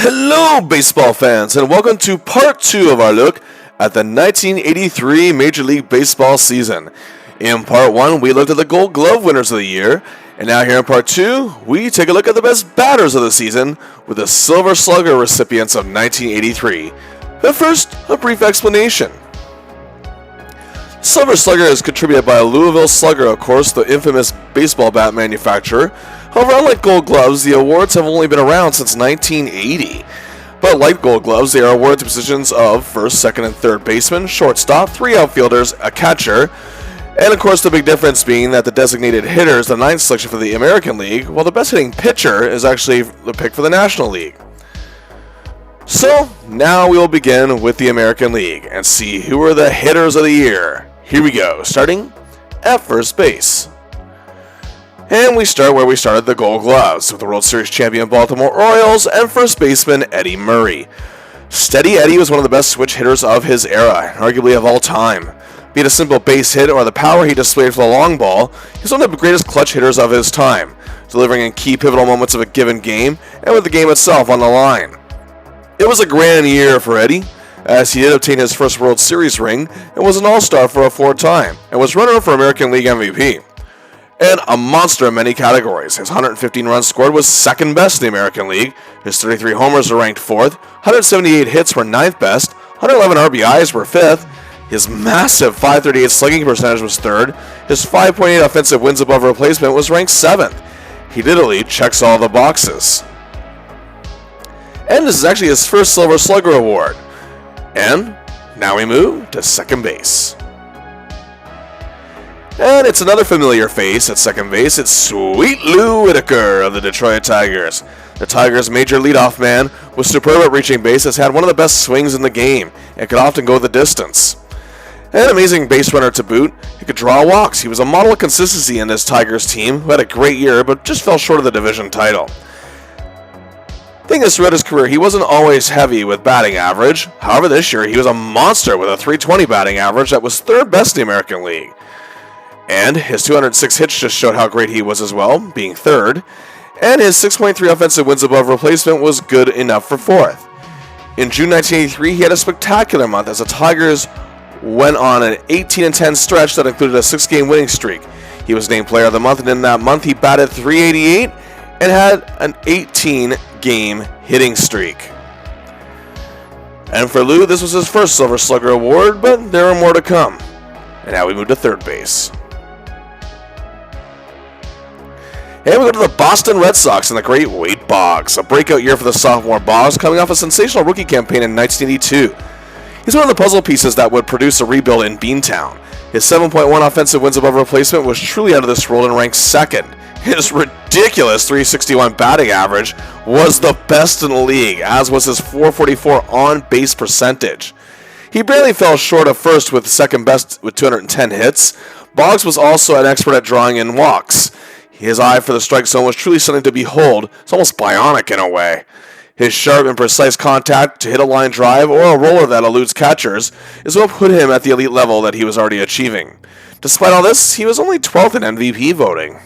Hello, baseball fans, and welcome to part 2 of our look at the 1983 Major League Baseball season. In part 1, we looked at the Gold Glove winners of the year, and now here in part 2, we take a look at the best batters of the season with the Sliver Slugger recipients of 1983. But first, a brief explanation. Sliver Slugger is contributed by Louisville Slugger, of course, the infamous baseball bat manufacturer. However, unlike Gold Gloves, the awards have only been around since 1980. But like Gold Gloves, they are awarded to positions of first, second, and third baseman, shortstop, 3 outfielders, a catcher, and of course the big difference being that the designated hitter is the 9th selection for the American League, while the best hitting pitcher is actually the pick for the National League. So, now we will begin with the American League and see who are the hitters of the year. Here we go, starting at first base. And we start where we started, the Gold Gloves, with the World Series champion Baltimore Orioles and first baseman Eddie Murray. Steady Eddie was one of the best switch hitters of his era, and arguably of all time. Be it a simple base hit or the power he displayed for the long ball, he's one of the greatest clutch hitters of his time, delivering in key pivotal moments of a given game and with the game itself on the line. It was a grand year for Eddie, as he did obtain his first World Series ring and was an All-Star for a 4th time, and was runner-up for American League MVP. And a monster in many categories. His 115 runs scored was second best in the American League. His 33 homers were ranked 4th. 178 hits were 9th best. 111 RBIs were 5th. His massive .538 slugging percentage was 3rd. His 5.8 offensive wins above replacement was ranked 7th. He literally checks all the boxes. And this is actually his first Sliver Slugger award. And now we move to second base. And it's another familiar face at second base. It's Sweet Lou Whitaker of the Detroit Tigers. The Tigers' major leadoff man was superb at reaching base, has had one of the best swings in the game, and could often go the distance. An amazing base runner to boot, he could draw walks. He was a model of consistency in this Tigers team, who had a great year, but just fell short of the division title. I think throughout his career, he wasn't always heavy with batting average. However, this year, he was a monster with a .320 batting average that was 3rd best in the American League. And his 206 hits just showed how great he was as well, being 3rd. And his 6.3 offensive wins above replacement was good enough for 4th. In June 1983, he had a spectacular month as the Tigers went on an 18-10 stretch that included a 6-game winning streak. He was named Player of the Month, and in that month he batted .388 and had an 18-game hitting streak. And for Lou, this was his first Silver Slugger award, but there are more to come. And now we move to third base. And we go to the Boston Red Sox and the great Wade Boggs, a breakout year for the sophomore Boggs, coming off a sensational rookie campaign in 1982. He's one of the puzzle pieces that would produce a rebuild in Beantown. His 7.1 offensive wins above replacement was truly out of this world and ranked 2nd. His ridiculous .361 batting average was the best in the league, as was his .444 on-base percentage. He barely fell short of first with second best with 210 hits. Boggs was also an expert at drawing in walks. His eye for the strike zone was truly something to behold. It's almost bionic in a way. His sharp and precise contact to hit a line drive or a roller that eludes catchers is what put him at the elite level that he was already achieving. Despite all this, he was only 12th in MVP voting.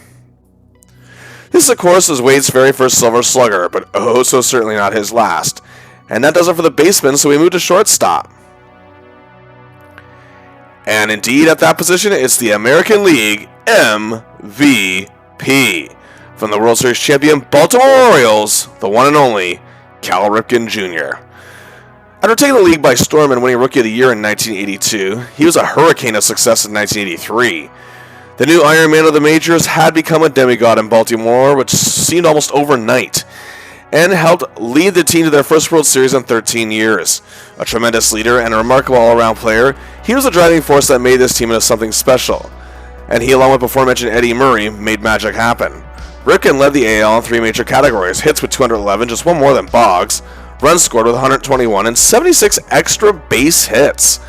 This, of course, is Wade's very first Silver Slugger, but oh so certainly not his last. And that does it for the baseman, so we move to shortstop. And indeed, at that position, it's the American League MVP. From the World Series champion Baltimore Orioles, the one and only Cal Ripken Jr. After taking the league by storm and winning Rookie of the Year in 1982, he was a hurricane of success in 1983. The new Iron Man of the majors had become a demigod in Baltimore, which seemed almost overnight, and helped lead the team to their first World Series in 13 years. A tremendous leader and a remarkable all-around player, he was the driving force that made this team into something special. And he, along with before-mentioned Eddie Murray, made magic happen. Ripken led the AL in 3 major categories: hits with 211, just one more than Boggs, runs scored with 121, and 76 extra base hits.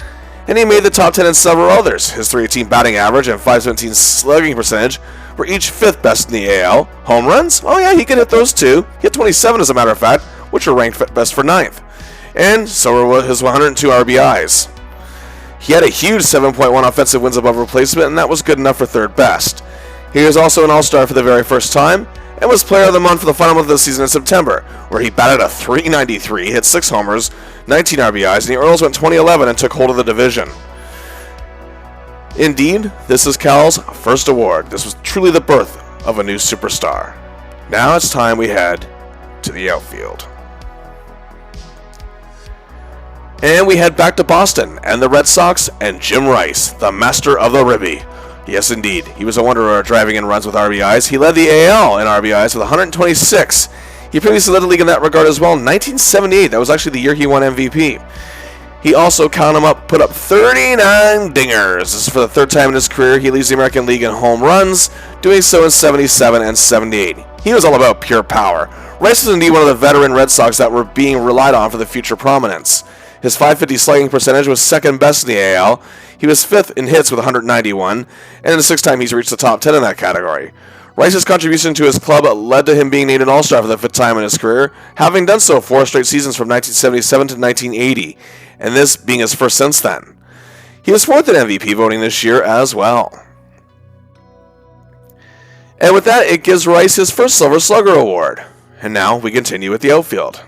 And he made the top 10 in several others. His .318 batting average and .517 slugging percentage were each 5th best in the AL. Home runs? Oh yeah, he could hit those too. He hit 27 as a matter of fact, which were ranked best for 9th. And so were his 102 RBIs. He had a huge 7.1 offensive wins above replacement, and that was good enough for 3rd best. He was also an All-Star for the very first time, and was Player of the Month for the final month of the season in September, where he batted a .393, hit 6 homers, 19 RBIs, and the Orioles went 20-11 and took hold of the division. Indeed, this is Cal's first award. This was truly the birth of a new superstar. Now it's time we head to the outfield. And we head back to Boston and the Red Sox and Jim Rice, the master of the ribby. Yes, indeed. He was a wanderer driving in runs with RBIs. He led the AL in RBIs with 126. He previously led the league in that regard as well in 1978. That was actually the year he won MVP. He also, count him up, put up 39 dingers. This is for the third time in his career. He leads the American League in home runs, doing so in 77 and 78. He was all about pure power. Rice was indeed one of the veteran Red Sox that were being relied on for the future prominence. His .550 slugging percentage was second best in the AL. He was fifth in hits with 191, and in the sixth time he's reached the top 10 in that category. Rice's contribution to his club led to him being named an All-Star for the fifth time in his career, having done so 4 straight seasons from 1977 to 1980, and this being his first since then. He was fourth in MVP voting this year as well. And with that, it gives Rice his first Sliver Slugger award. And now we continue with the outfield.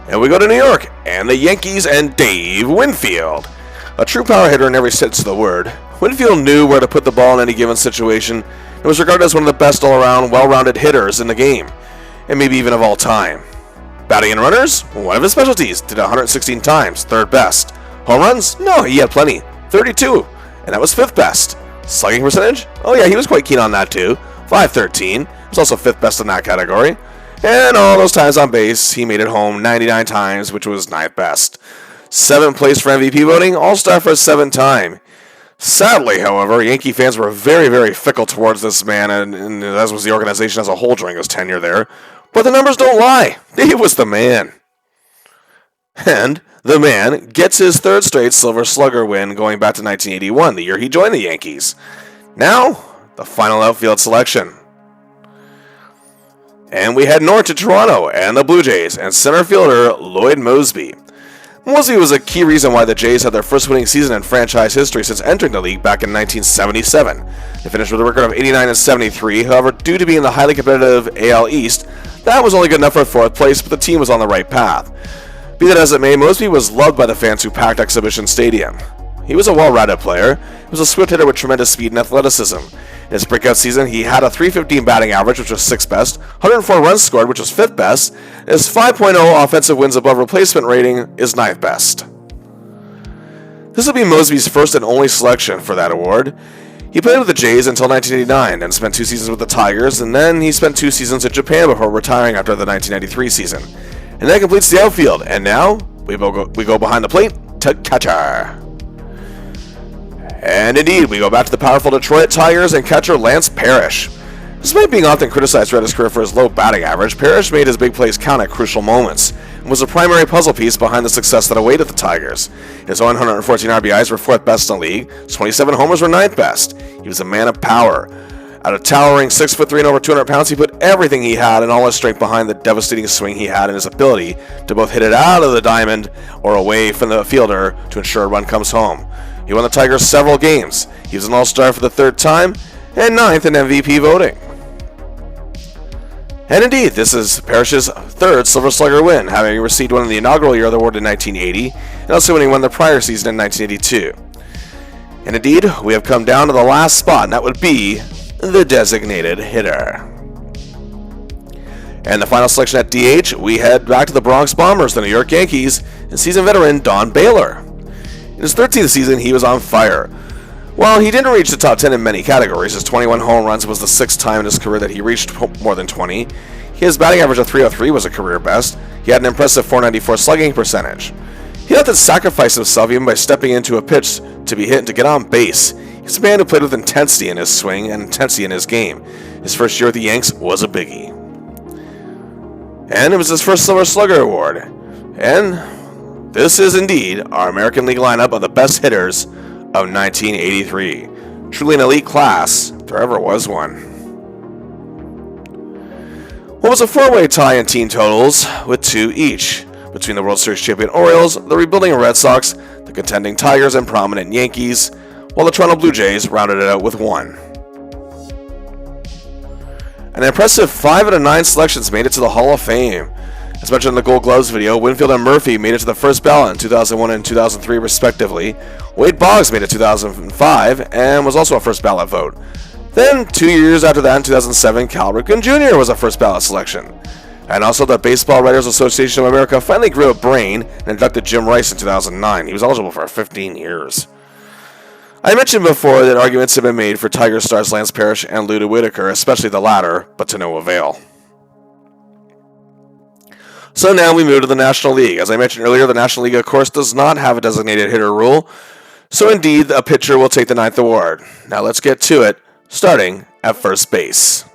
And we go to New York, and the Yankees and Dave Winfield. A true power hitter in every sense of the word, Winfield knew where to put the ball in any given situation and was regarded as one of the best all-around, well-rounded hitters in the game, and maybe even of all time. Batting in runners, one of his specialties, did 116 times, third best. Home runs? No, he had plenty, 32, and that was fifth best. Slugging percentage? Oh yeah, he was quite keen on that too, 513, was also fifth best in that category. And all those times on base, he made it home 99 times, which was ninth best. 7th place for MVP voting, All-Star for a 7th time. Sadly, however, Yankee fans were very, very fickle towards this man, and as was the organization as a whole during his tenure there. But the numbers don't lie. Dave was the man. And the man gets his third straight Silver Slugger win going back to 1981, the year he joined the Yankees. Now, the final outfield selection. And we head north to Toronto and the Blue Jays and center fielder Lloyd Moseby. Moseby was a key reason why the Jays had their first winning season in franchise history since entering the league back in 1977. They finished with a record of 89 and 73, however, due to being in the highly competitive AL East, that was only good enough for 4th place, but the team was on the right path. Be that as it may, Moseby was loved by the fans who packed Exhibition Stadium. He was a well-rounded player. He was a swift hitter with tremendous speed and athleticism. In his breakout season, he had a .315 batting average, which was 6th best, 104 runs scored, which was 5th best, and his 5.0 offensive wins above replacement rating is 9th best. This would be Moseby's first and only selection for that award. He played with the Jays until 1989, and spent 2 seasons with the Tigers, and then he spent 2 seasons in Japan before retiring after the 1993 season. And that completes the outfield, and now we go behind the plate to catcher. And indeed, we go back to the powerful Detroit Tigers and catcher Lance Parrish. Despite being often criticized throughout his career for his low batting average, Parrish made his big plays count at crucial moments, and was a primary puzzle piece behind the success that awaited the Tigers. His 114 RBIs were 4th best in the league, his 27 homers were 9th best. He was a man of power. At a towering 6'3" and over 200 pounds, he put everything he had and all his strength behind the devastating swing he had and his ability to both hit it out of the diamond or away from the fielder to ensure a run comes home. He won the Tigers several games. He was an All-Star for the 3rd time and 9th in MVP voting. And indeed, this is Parrish's 3rd Silver Slugger win, having received one in the inaugural year of the award in 1980, and also winning one the prior season in 1982. And indeed, we have come down to the last spot, and that would be the designated hitter. And the final selection at DH, we head back to the Bronx Bombers, the New York Yankees, and seasoned veteran Don Baylor. In his 13th season, he was on fire. While he didn't reach the top 10 in many categories, his 21 home runs was the 6th time in his career that he reached more than 20. His batting average of .303 was a career best. He had an impressive .494 slugging percentage. He often sacrificed himself even by stepping into a pitch to be hit and to get on base. He's a man who played with intensity in his swing and intensity in his game. His first year with the Yanks was a biggie. And it was his first Silver Slugger award. And this is indeed our American League lineup of the best hitters of 1983. Truly an elite class, if there ever was one. What was a 4-way tie in team totals with 2 each between the World Series champion Orioles, the rebuilding Red Sox, the contending Tigers, and prominent Yankees, while the Toronto Blue Jays rounded it out with 1. An impressive 5 out of 9 selections made it to the Hall of Fame. As mentioned in the Gold Gloves video, Winfield and Murphy made it to the first ballot in 2001 and 2003 respectively. Wade Boggs made it 2005 and was also a first ballot vote. Then, 2 years after that in 2007, Cal Ripken Jr. was a first ballot selection. And also the Baseball Writers Association of America finally grew a brain and inducted Jim Rice in 2009. He was eligible for 15 years. I mentioned before that arguments have been made for Tiger stars Lance Parrish and Luda Whitaker, especially the latter, but to no avail. So now we move to the National League. As I mentioned earlier, the National League, of course, does not have a designated hitter rule, so indeed, a pitcher will take the 9th award. Now let's get to it, starting at first base.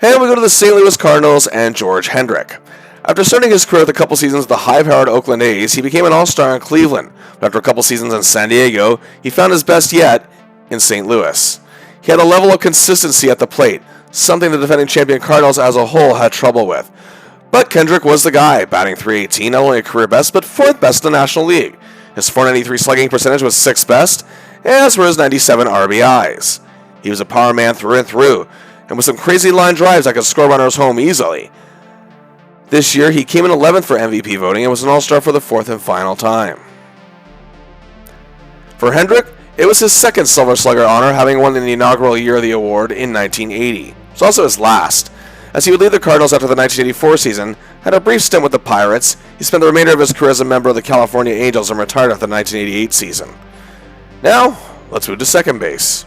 And we go to the St. Louis Cardinals and George Hendrick. After starting his career with a couple seasons with the high-powered Oakland A's, he became an all-star in Cleveland. But after a couple seasons in San Diego, he found his best yet in St. Louis. He had a level of consistency at the plate, something the defending champion Cardinals as a whole had trouble with. But Hendrick was the guy, batting .318, not only a career best, but 4th best in the National League. His .493 slugging percentage was 6th best, as were his 97 RBIs. He was a power man through and through, and with some crazy line drives that could score runners home easily. This year, he came in 11th for MVP voting and was an all-star for the 4th and final time. For Hendrick, it was his 2nd Silver Slugger honor, having won in the inaugural year of the award in 1980. It was also his last, as he would leave the Cardinals after the 1984 season, had a brief stint with the Pirates. He spent the remainder of his career as a member of the California Angels and retired after the 1988 season. Now, let's move to second base.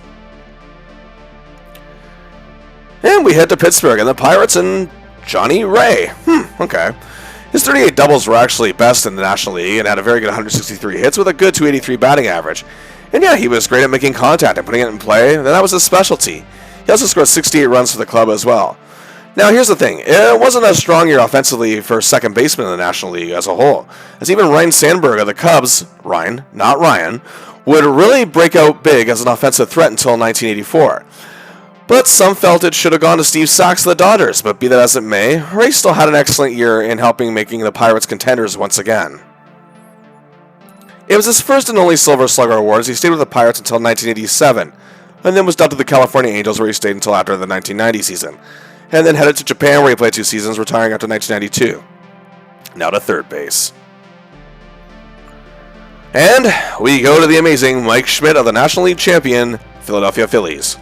And we head to Pittsburgh and the Pirates and Johnny Ray. Okay. His 38 doubles were actually best in the National League and had a very good 163 hits with a good 283 batting average. And yeah, he was great at making contact and putting it in play, and that was his specialty. He also scored 68 runs for the club as well. Now here's the thing, it wasn't a strong year offensively for second baseman in the National League as a whole, as even Ryne Sandberg of the Cubs, Ryan, not Ryan, would really break out big as an offensive threat until 1984. But some felt it should have gone to Steve Sax of the Dodgers, but be that as it may, Ray still had an excellent year in helping making the Pirates contenders once again. It was his first and only Silver Slugger award as he stayed with the Pirates until 1987, and then was dumped to the California Angels where he stayed until after the 1990 season, and then headed to Japan where he played 2 seasons, retiring after 1992. Now to third base. And we go to the amazing Mike Schmidt of the National League champion Philadelphia Phillies.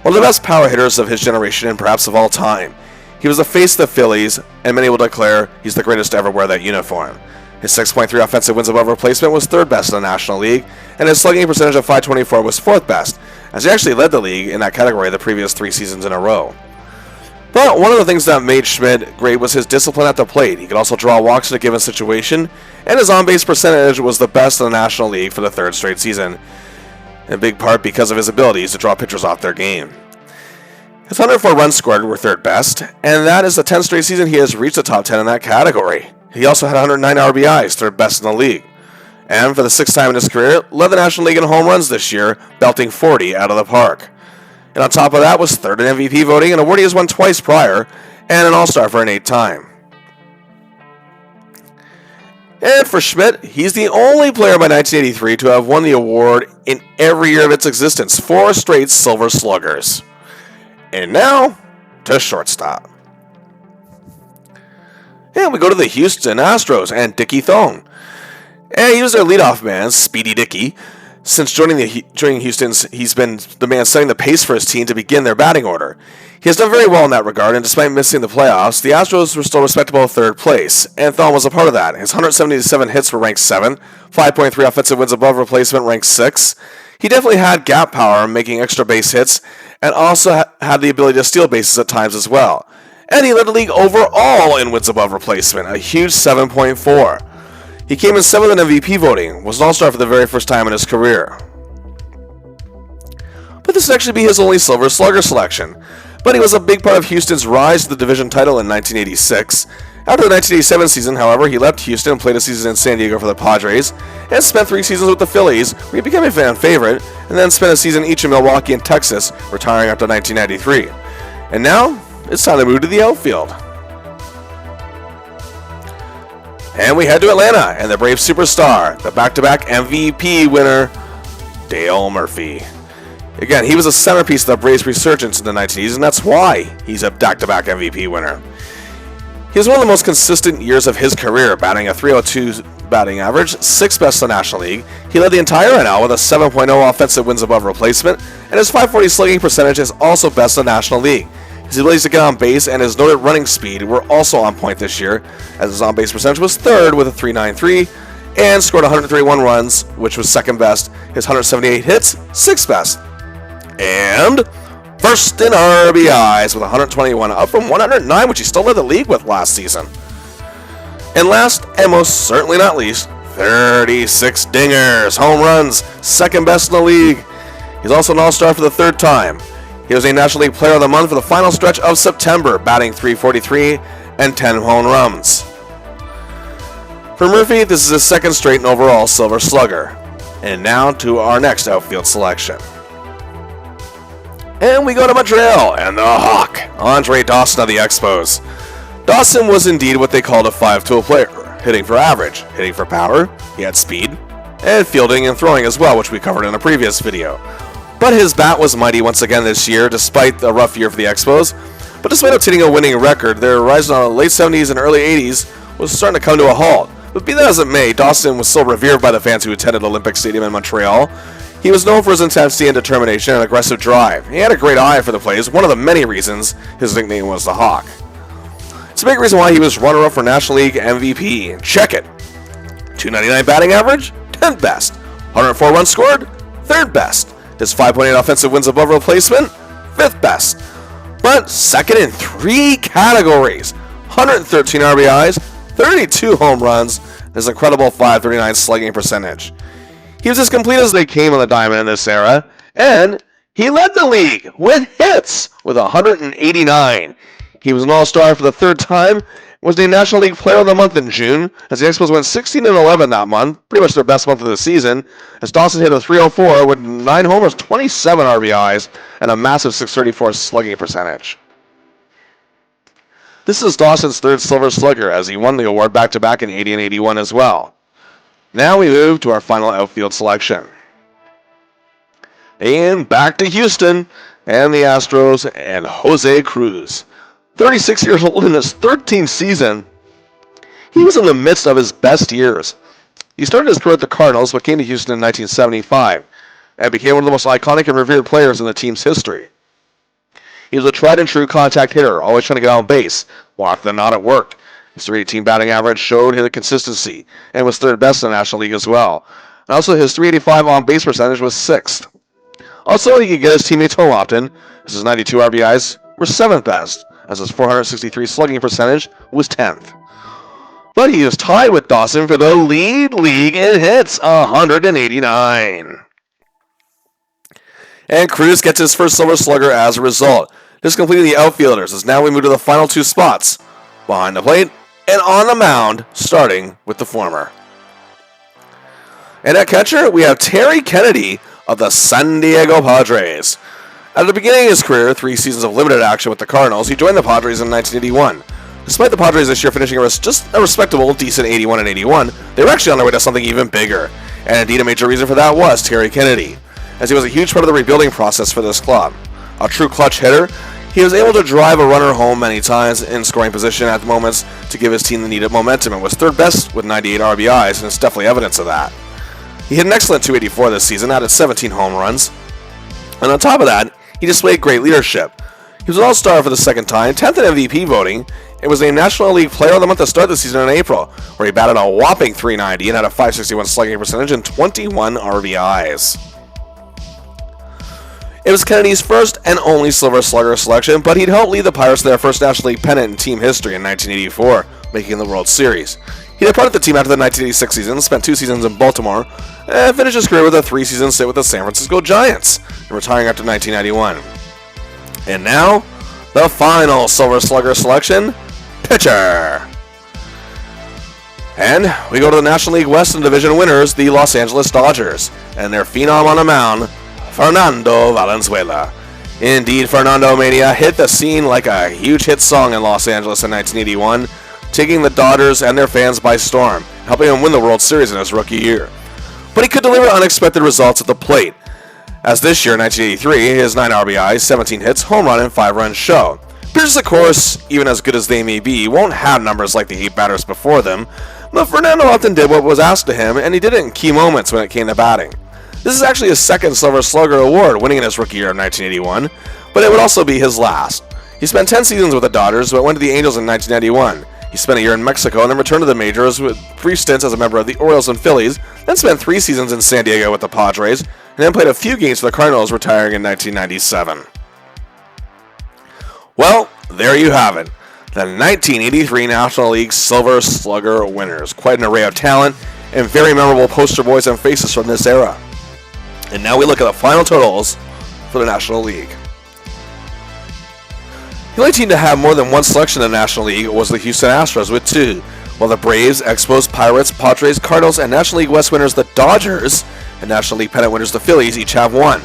One of the best power hitters of his generation and perhaps of all time. He was the face of the Phillies, and many will declare he's the greatest to ever wear that uniform. His 6.3 offensive wins above replacement was 3rd best in the National League, and his slugging percentage of .524 was 4th best, as he actually led the league in that category the previous 3 seasons in a row. But one of the things that made Schmidt great was his discipline at the plate. He could also draw walks in a given situation, and his on-base percentage was the best in the National League for the 3rd straight season, in big part because of his abilities to draw pitchers off their game. His 104 runs scored were 3rd best, and that is the 10th straight season he has reached the top 10 in that category. He also had 109 RBIs, 3rd best in the league. And for the 6th time in his career, led the National League in home runs this year, belting 40 out of the park. And on top of that was 3rd in MVP voting, an award he has won twice prior, and an All-Star for an 8th time. And for Schmidt, he's the only player by 1983 to have won the award in every year of its existence, 4 straight Silver Sluggers. And now, to shortstop. And we go to the Houston Astros and Dickie Thone. And he was their leadoff man, Speedy Dickey. Since joining Houston, he's been the man setting the pace for his team to begin their batting order. He has done very well in that regard, and despite missing the playoffs, the Astros were still respectable 3rd place, and Thone was a part of that. His 177 hits were ranked 7, 5.3 offensive wins above replacement ranked 6. He definitely had gap power, making extra base hits, and also had the ability to steal bases at times as well. And he led the league overall in wins above replacement, a huge 7.4. He came in 7th in MVP voting, was an All-Star for the very first time in his career. But this would actually be his only Silver Slugger selection. But he was a big part of Houston's rise to the division title in 1986. After the 1987 season, however, he left Houston and played a season in San Diego for the Padres, and spent 3 seasons with the Phillies, where he became a fan favorite, and then spent a season each in Milwaukee and Texas, retiring after 1993. And now, it's time to move to the outfield. And we head to Atlanta, and the Brave superstar, the back-to-back MVP winner, Dale Murphy. Again, he was a centerpiece of the Braves' resurgence in the 1980s, and that's why he's a back-to-back MVP winner. He has one of the most consistent years of his career, batting a .302 batting average, 6th best in the National League. He led the entire NL with a 7.0 offensive wins above replacement, and his .540 slugging percentage is also best in the National League. His abilities to get on base and his noted running speed were also on point this year, as his on-base percentage was 3rd with a .393, and scored 131 runs, which was 2nd best. His 178 hits, 6th best. And first in RBIs with 121, up from 109, which he still led the league with last season. And last, and most certainly not least, 36 dingers, home runs, 2nd best in the league. He's also an All-Star for the 3rd time. He was a National League Player of the Month for the final stretch of September, batting .343 and 10 home runs. For Murphy, this is his 2nd straight and overall Silver Slugger. And now to our next outfield selection. And we go to Montreal and the Hawk, Andre Dawson of the Expos. Dawson was indeed what they called a 5-tool player, hitting for average, hitting for power, he had speed, and fielding and throwing as well, which we covered in a previous video. But his bat was mighty once again this year, despite the rough year for the Expos. But despite obtaining a winning record, their rise in the late 70s and early 80s was starting to come to a halt. But be that as it may, Dawson was still revered by the fans who attended Olympic Stadium in Montreal. He was known for his intensity and determination and aggressive drive. He had a great eye for the plays, one of the many reasons his nickname was the Hawk. It's a big reason why he was runner-up for National League MVP. Check it. .299 batting average, 10th best. 104 runs scored, 3rd best. His 5.8 offensive wins above replacement, 5th best. But 2nd in 3 categories. 113 RBIs, 32 home runs, and his incredible .539 slugging percentage. He was as complete as they came on the diamond in this era, and he led the league with hits with 189. He was an All-Star for the 3rd time, was named National League Player of the Month in June, as the Expos went 16-11 that month, pretty much their best month of the season, as Dawson hit a .304 with 9 homers, 27 RBIs, and a massive .634 slugging percentage. This is Dawson's 3rd Silver Slugger, as he won the award back-to-back in 80 and 81 as well. Now we move to our final outfield selection. And back to Houston and the Astros and Jose Cruz. 36 years old in his 13th season, he was in the midst of his best years. He started his career at the Cardinals, but came to Houston in 1975, and became one of the most iconic and revered players in the team's history. He was a tried-and-true contact hitter, always trying to get on base. More often than not, it worked. His .318 batting average showed his consistency, and was 3rd best in the National League as well. And also, his .385 on-base percentage was 6th. Also, he could get his teammates home often, as his 92 RBIs were 7th best, as his .463 slugging percentage was 10th. But he is tied with Dawson for the lead league in hits, 189. And Cruz gets his first Silver Slugger as a result. This completed the outfielders, as now we move to the final 2 spots, behind the plate and on the mound, starting with the former. And at catcher, we have Terry Kennedy of the San Diego Padres. At the beginning of his career, 3 seasons of limited action with the Cardinals, he joined the Padres in 1981. Despite the Padres this year finishing just a respectable, decent 81 and 81, they were actually on their way to something even bigger. And indeed, a major reason for that was Terry Kennedy, as he was a huge part of the rebuilding process for this club. A true clutch hitter, he was able to drive a runner home many times in scoring position at the moments to give his team the needed momentum, and was 3rd best with 98 RBIs, and it's definitely evidence of that. He hit an excellent .284 this season, added 17 home runs. And on top of that, he displayed great leadership. He was an All-Star for the 2nd time, 10th in MVP voting, and was named National League Player of the Month to start the season in April, where he batted a whopping .390 and had a .561 slugging percentage and 21 RBIs. It was Kennedy's first and only Silver Slugger selection, but he'd helped lead the Pirates to their first National League pennant in team history in 1984, making the World Series. He departed the team after the 1986 season, spent 2 seasons in Baltimore, and finished his career with a 3-season stint with the San Francisco Giants, and retiring after 1991. And now, the final Silver Slugger selection, pitcher. And we go to the National League West and Division winners, the Los Angeles Dodgers, and their phenom on the mound, Fernando Valenzuela. Indeed, Fernando Mania hit the scene like a huge hit song in Los Angeles in 1981, taking the Dodgers and their fans by storm, helping him win the World Series in his rookie year. But he could deliver unexpected results at the plate, As this year, 1983, his 9 RBIs, 17 hits, home run, and 5 runs show. Pitchers, of course, even as good as they may be, won't have numbers like the 8 batters before them, but Fernando often did what was asked of him, and he did it in key moments when it came to batting. This is actually his second Sliver Slugger award, winning in his rookie year of 1981, but it would also be his last. He spent 10 seasons with the Dodgers, but went to the Angels in 1991. He spent a year in Mexico and then returned to the majors with brief stints as a member of the Orioles and Phillies, then spent 3 seasons in San Diego with the Padres, and then played a few games for the Cardinals, retiring in 1997. Well, there you have it. The 1983 National League Silver Slugger winners. Quite an array of talent and very memorable poster boys and faces from this era. And now we look at the final totals for the National League. The only team to have more than one selection in the National League was the Houston Astros with 2, while the Braves, Expos, Pirates, Padres, Cardinals, and National League West winners the Dodgers and National League pennant winners the Phillies each have 1.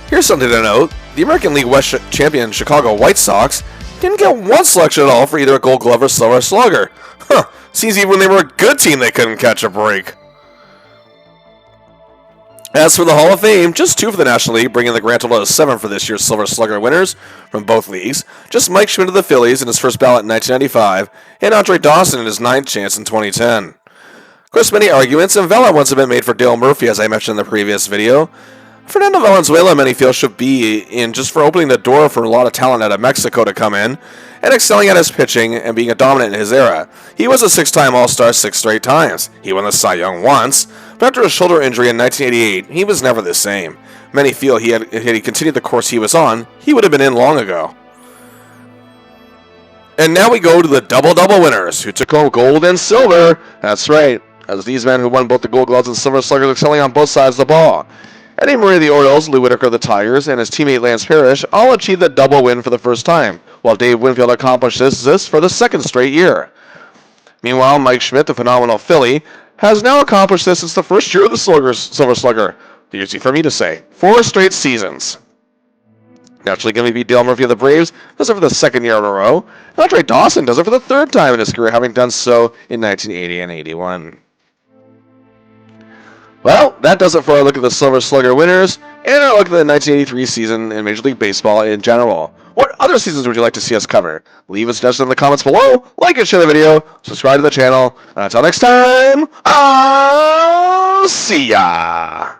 Here's something to note. The American League West champion Chicago White Sox didn't get 1 selection at all for either a Gold Glove or Silver Slugger. Seems even when they were a good team they couldn't catch a break. As for the Hall of Fame, just 2 for the National League, bringing the grand total to 7 for this year's Silver Slugger winners from both leagues. Just Mike Schmidt of the Phillies in his first ballot in 1995, and Andre Dawson in his 9th chance in 2010. Of course, many arguments and valid ones have been made for Dale Murphy, as I mentioned in the previous video. Fernando Valenzuela, many feel, should be in just for opening the door for a lot of talent out of Mexico to come in, and excelling at his pitching and being a dominant in his era. He was a 6-time All-Star 6 straight times. He won the Cy Young once, but after a shoulder injury in 1988, he was never the same. Many feel had he continued the course he was on, he would have been in long ago. And now we go to the double-double winners, who took home gold and silver. That's right, as these men who won both the Gold Gloves and Silver Sluggers excelling on both sides of the ball. Eddie Murray of the Orioles, Lou Whitaker of the Tigers, and his teammate Lance Parrish all achieved the double win for the first time, while Dave Winfield accomplished this for the 2nd straight year. Meanwhile, Mike Schmidt, the phenomenal Philly, has now accomplished this since the first year of the Silver Slugger. Easy for me to say. 4 straight seasons. Naturally, going to be Dale Murphy of the Braves, does it for the 2nd year in a row. And Andre Dawson does it for the 3rd time in his career, having done so in 1980 and 81. Well, that does it for our look at the Silver Slugger winners, and our look at the 1983 season in Major League Baseball in general. What other seasons would you like to see us cover? Leave a suggestion in the comments below, like and share the video, subscribe to the channel, and until next time, I'll see ya!